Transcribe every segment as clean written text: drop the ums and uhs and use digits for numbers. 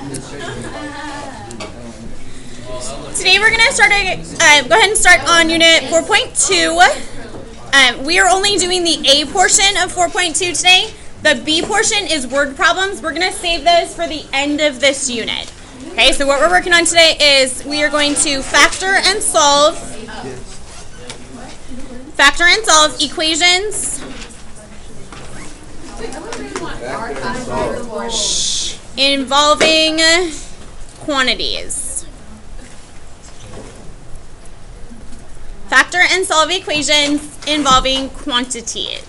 Today we're going to start, go ahead and start on Unit 4.2. We are only doing the A portion of 4.2 today. The B portion is word problems. We're going to save those for the end of this unit. Okay, so what we're working on today is we are going to factor and solve equations involving quantities. Factor and solve equations involving quantities.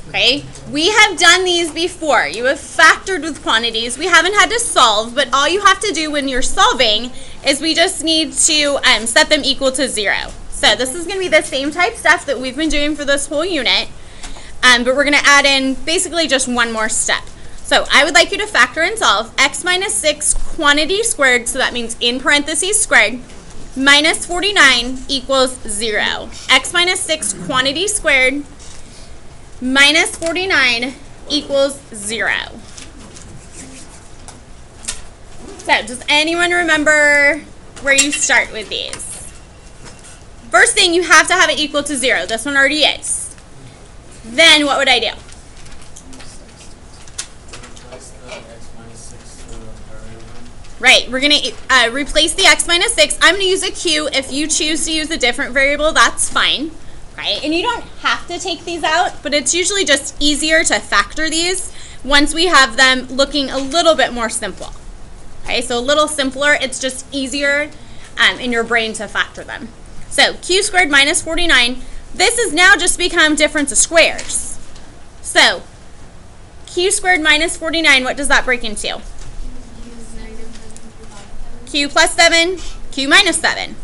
Okay, we have done these before. You have factored with quantities. We haven't had to solve, but all you have to do when you're solving is we just need to set them equal to 0. So this is going to be the same type stuff that we've been doing for this whole unit, but we're going to add in basically just one more step. So I would like you to factor and solve x minus 6 quantity squared, so that means in parentheses squared, minus 49 equals 0. X minus 6 quantity squared minus 49 equals 0. So does anyone remember where you start with these? First thing, you have to have it equal to 0. This one already is. Then what would I do? Right, we're going to replace the x minus 6. I'm going to use a q. If you choose to use a different variable, that's fine. Right? And you don't have to take these out, but it's usually just easier to factor these once we have them looking a little bit more simple. Okay, so a little simpler, it's just easier in your brain to factor them. So q squared minus 49, this has now just become difference of squares. So q squared minus 49, what does that break into? Q plus 7, q minus 7.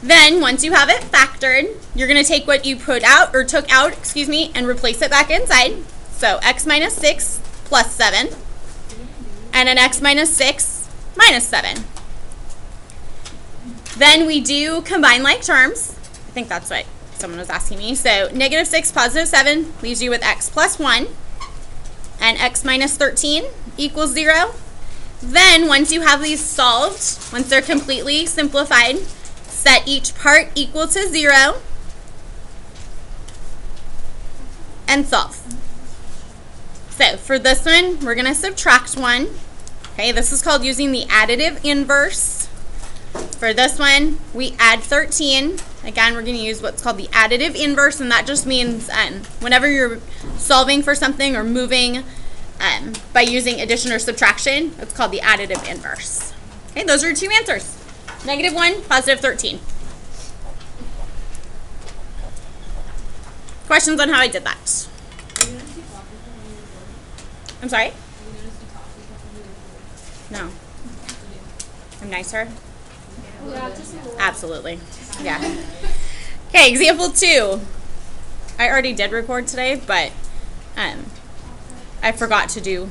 Then, once you have it factored, you're going to take what you took out, and replace it back inside. So, x minus 6 plus 7, and an x minus 6 minus 7. Then we do combine like terms. I think that's what someone was asking me. So, negative 6, positive 7 leaves you with x plus 1, and x minus 13 equals 0. Then, once you have these solved, once they're completely simplified, set each part equal to 0 and solve. So for this one, we're going to subtract 1. Okay, this is called using the additive inverse. For this one, we add 13. Again, we're going to use what's called the additive inverse, and that just means whenever you're solving for something or moving by using addition or subtraction, it's called the additive inverse. Okay, those are your two answers. Negative 1, positive 13. Questions on how I did that? I'm sorry? No. I'm nicer? Absolutely. Yeah. Okay, example 2. I already did record today, but I forgot to do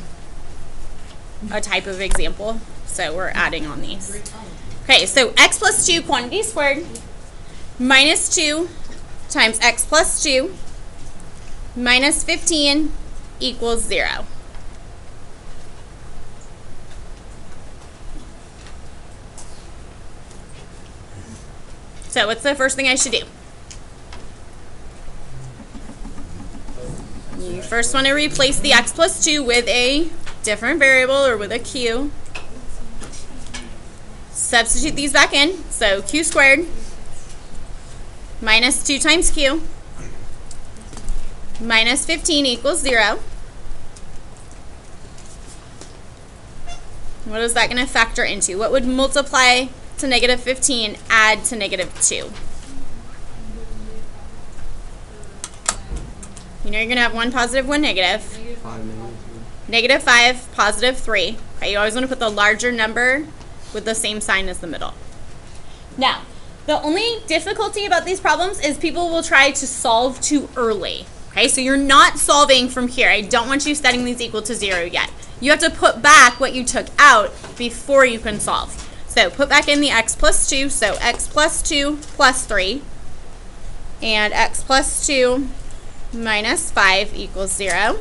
a type of example, so we're adding on these. Okay, so x plus 2 quantity squared minus 2 times x plus 2 minus 15 equals 0. So what's the first thing I should do? You first want to replace the x plus 2 with a different variable or with a q. Substitute these back in. So q squared minus 2 times q minus 15 equals 0. What is that going to factor into? What would multiply to negative 15 add to negative 2? You know you're going to have one positive, one negative. Negative 5, positive 3. Okay, you always want to put the larger number with the same sign as the middle. Now, the only difficulty about these problems is people will try to solve too early. Okay, so you're not solving from here. I don't want you setting these equal to 0 yet. You have to put back what you took out before you can solve. So put back in the x plus 2, so x plus 2 plus 3, and x plus 2 minus 5 equals 0.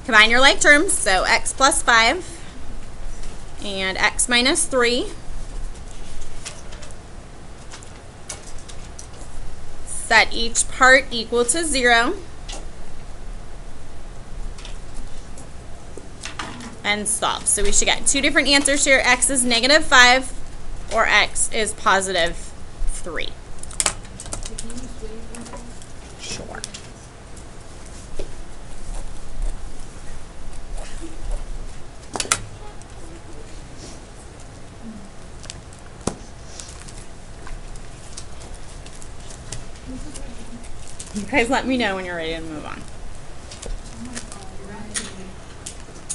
Combine your like terms, so x plus 5 and x minus 3. Set each part equal to 0. And solve. So we should get two different answers here. X is negative 5 or x is positive 3. Sure. You guys let me know when you're ready to move on.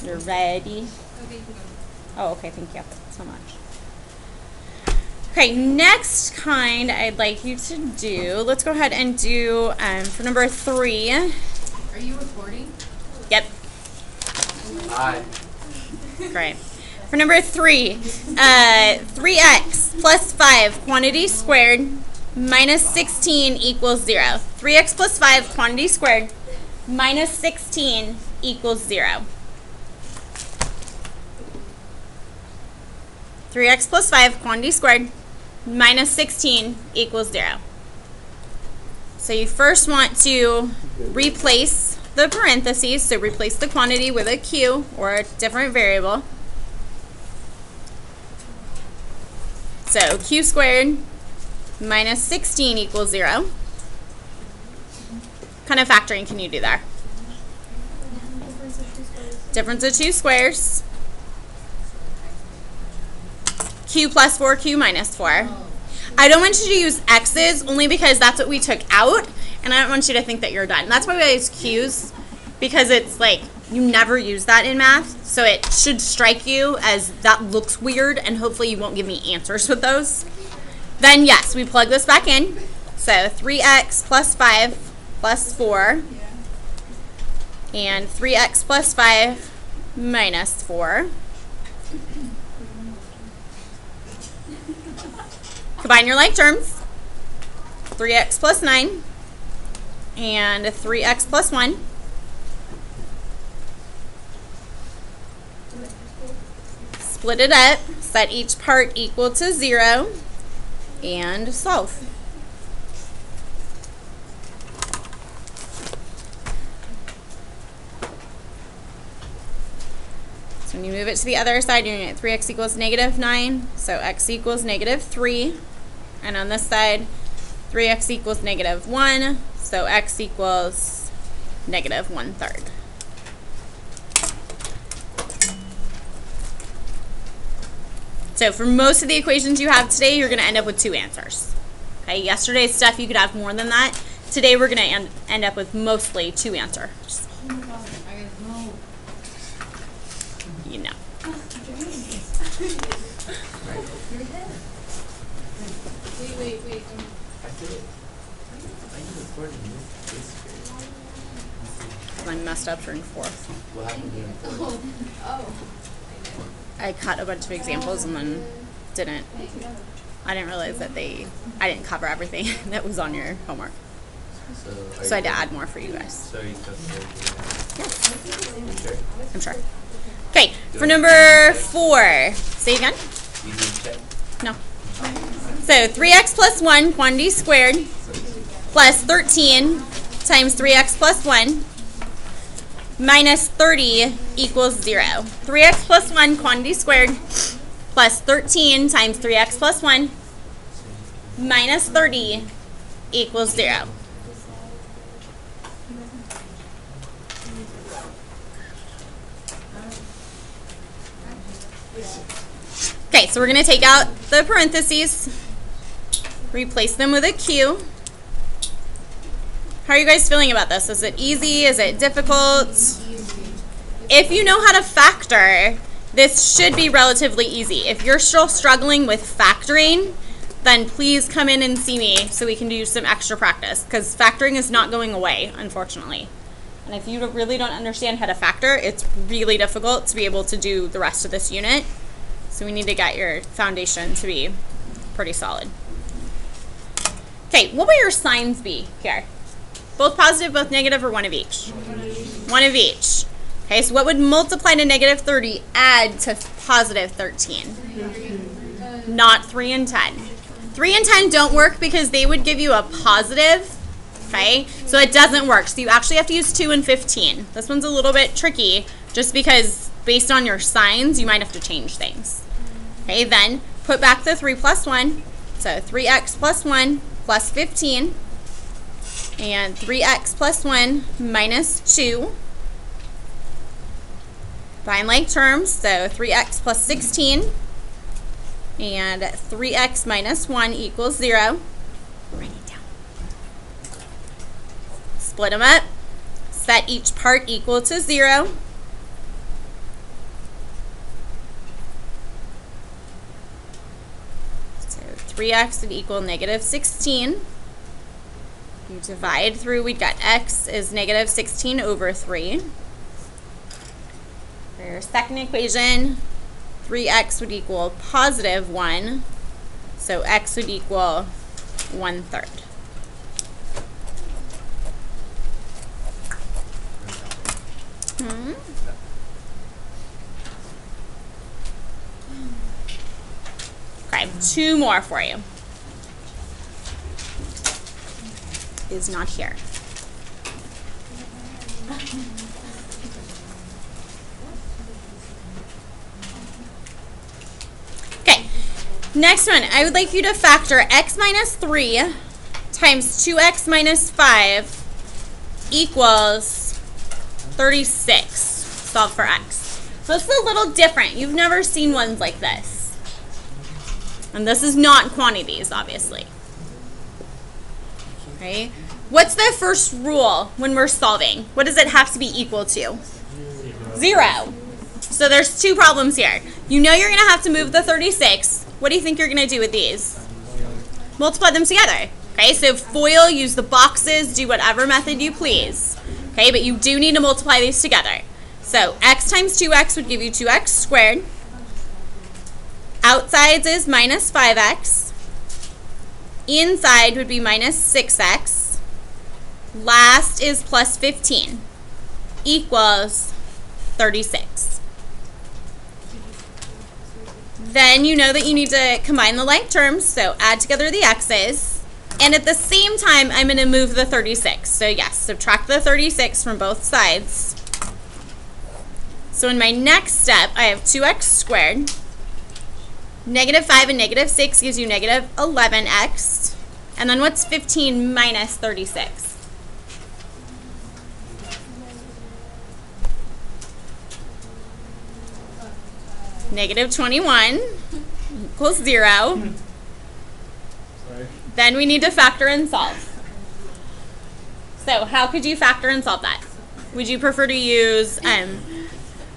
You're ready? Oh, okay, thank you so much. Okay, next kind I'd like you to do, let's go ahead and do for number 3. Are you recording? Yep. Hi. Great. For number 3, 3x plus 5 quantity squared minus 16 equals 0. 3x plus 5 quantity squared minus 16 equals 0. 3x plus 5 quantity squared minus 16 equals 0. So you first want to replace the parentheses, so replace the quantity with a q or a different variable. So q squared minus 16 equals 0. What kind of factoring can you do there? Difference of two squares. Q plus 4, Q minus 4. I don't want you to use x's only because that's what we took out, and I don't want you to think that you're done. That's why we use q's, because it's like you never use that in math, so it should strike you as that looks weird, and hopefully you won't give me answers with those. Then yes, we plug this back in. So 3x plus 5 plus 4 and 3x plus 5 minus 4. Combine your like terms, 3x plus 9 and 3x plus 1. Split it up, set each part equal to 0, and solve. So when you move it to the other side, you're going to get 3x equals negative 9, so x equals negative 3. And on this side, 3x equals negative 1, so x equals negative 1/3. So for most of the equations you have today, you're going to end up with 2 answers. Okay, yesterday's stuff you could have more than that. Today we're going to end up with mostly 2 answers. Oh my God, I know. You know. Wait. I did it. Are you recording this I messed up during 4th. What happened during fourth? Oh. I cut a bunch of examples and then I didn't realize that I didn't cover everything that was on your homework. So I had to add more for you guys. So you took Yes, You sure? I'm sure. Okay, for number 4, say again? You didn't check? No. So 3x plus 1 quantity squared plus 13 times 3x plus 1 minus 30 equals 0. 3x plus 1 quantity squared plus 13 times 3x plus 1 minus 30 equals 0. Okay, so we're going to take out the parentheses, replace them with a Q. How are you guys feeling about this? Is it easy? Is it difficult? If you know how to factor, this should be relatively easy. If you're still struggling with factoring, then please come in and see me so we can do some extra practice, because factoring is not going away, unfortunately. And if you really don't understand how to factor, it's really difficult to be able to do the rest of this unit. So we need to get your foundation to be pretty solid. Okay, what will your signs be here? Both positive, both negative, or one of each? One of each. Okay, so what would multiply to negative 30 add to positive 13? Not 3 and 10. 3 and 10 don't work because they would give you a positive, okay? So it doesn't work. So you actually have to use 2 and 15. This one's a little bit tricky just because based on your signs, you might have to change things. Okay, then put back the 3 plus 1. So 3x plus 1 plus 15. And 3x plus 1 minus 2. Find like terms, so 3x plus 16 and 3x minus 1 equals 0. Write it down. Split them up. Set each part equal to 0. So 3x would equal negative 16. You divide through, we've got x is negative 16 over 3. For your second equation, 3x would equal positive 1. So x would equal 1/3. Okay, 2 more for you. Is not here. Okay, next one. I would like you to factor x minus 3 times 2x minus 5 equals 36. Solve for x. So this is a little different. You've never seen ones like this. And this is not quantities, obviously. Okay. What's the first rule when we're solving? What does it have to be equal to? 0. So there's 2 problems here. You know you're going to have to move the 36. What do you think you're going to do with these? Multiply them together. Okay, so FOIL, use the boxes, do whatever method you please. Okay, but you do need to multiply these together. So x times 2x would give you 2x squared. Outsides is minus 5x. Inside would be minus 6x. Last is plus 15 equals 36. Then you know that you need to combine the like terms, so add together the x's. And at the same time, I'm going to move the 36. So yes, subtract the 36 from both sides. So in my next step, I have 2x squared. Negative 5 and negative 6 gives you negative 11x. And then what's 15 minus 36? Negative 21 equals 0. Then we need to factor and solve. So how could you factor and solve that? Would you prefer to use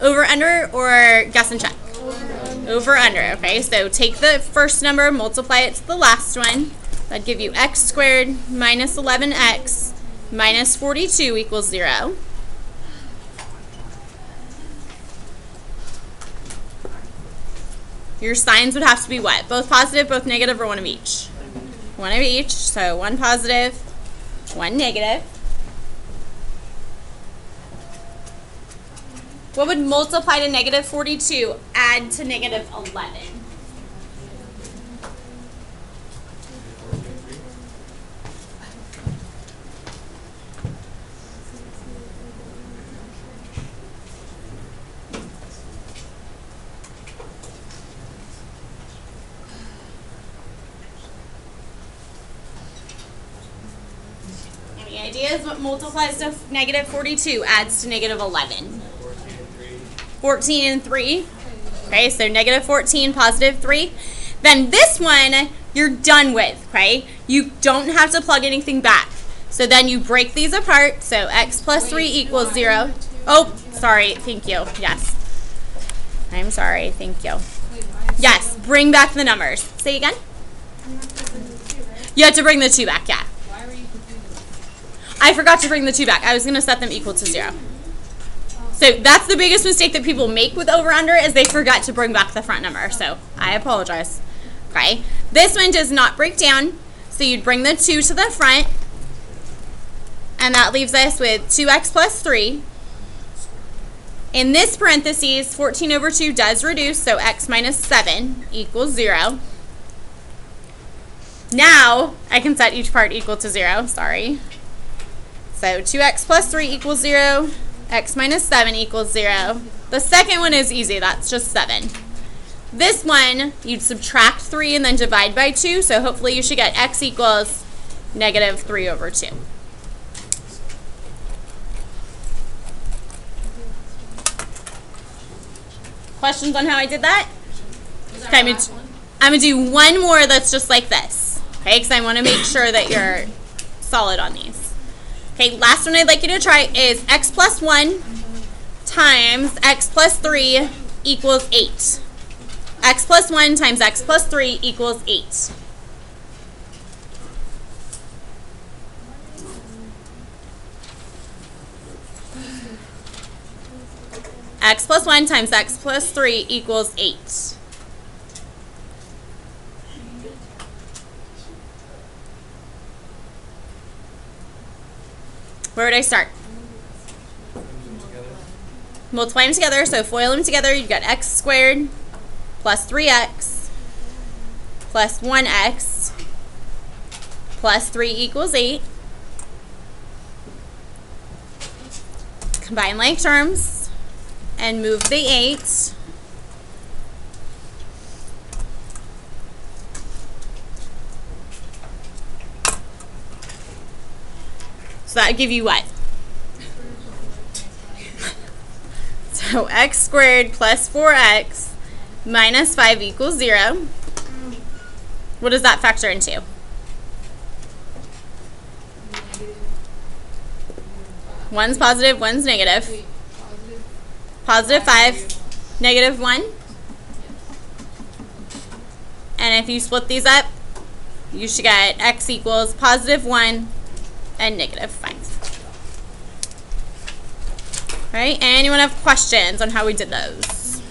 over, under, or guess and check? Over, under. Okay, so take the first number, multiply it to the last one. That'd give you x squared minus 11x minus 42 equals 0. Your signs would have to be what? Both positive, both negative, or one of each? One of each. So one positive, one negative. What would multiply to negative 42 add to negative 11? Any ideas what multiplies to negative 42 adds to negative 11? 14 and 3. Okay, so negative 14, positive 3. Then this one, you're done with, okay? You don't have to plug anything back. So then you break these apart. So x plus 3 equals 0. Oh, sorry. Thank you. Yes. I'm sorry. Thank you. Yes, bring back the numbers. Say again? You have to bring the 2 back, yeah. Why were you confused? I forgot to bring the 2 back. I was going to set them equal to 0. So that's the biggest mistake that people make with over-under is they forgot to bring back the front number. So I apologize. Okay. This one does not break down. So you'd bring the 2 to the front. And that leaves us with 2x plus 3 In this parentheses, 14 over 2 does reduce, so x minus 7 equals 0. Now, I can set each part equal to 0, sorry. So 2x plus 3 equals 0, x minus 7 equals 0. The second one is easy, that's just 7. This one, you'd subtract 3 and then divide by 2, so hopefully you should get x equals negative 3 over 2. Questions on how I did that? Okay, I'm going to do one more that's just like this, okay, because I want to make sure that you're solid on these. Okay, last one I'd like you to try is x plus 1 times x plus 3 equals 8. X plus 1 times x plus 3 equals 8. X plus 1 times x plus 3 equals 8. Where would I start? Multiply them together, so FOIL them together. You've got x squared plus 3x plus 1x plus 3 equals 8. Combine like terms and move the 8. So that would give you what? So x squared plus 4x minus 5 equals 0. What does that factor into? One's positive, one's negative. Positive 5, negative 1. And if you split these up, you should get x equals positive 1 and negative 5. All right, anyone have questions on how we did those?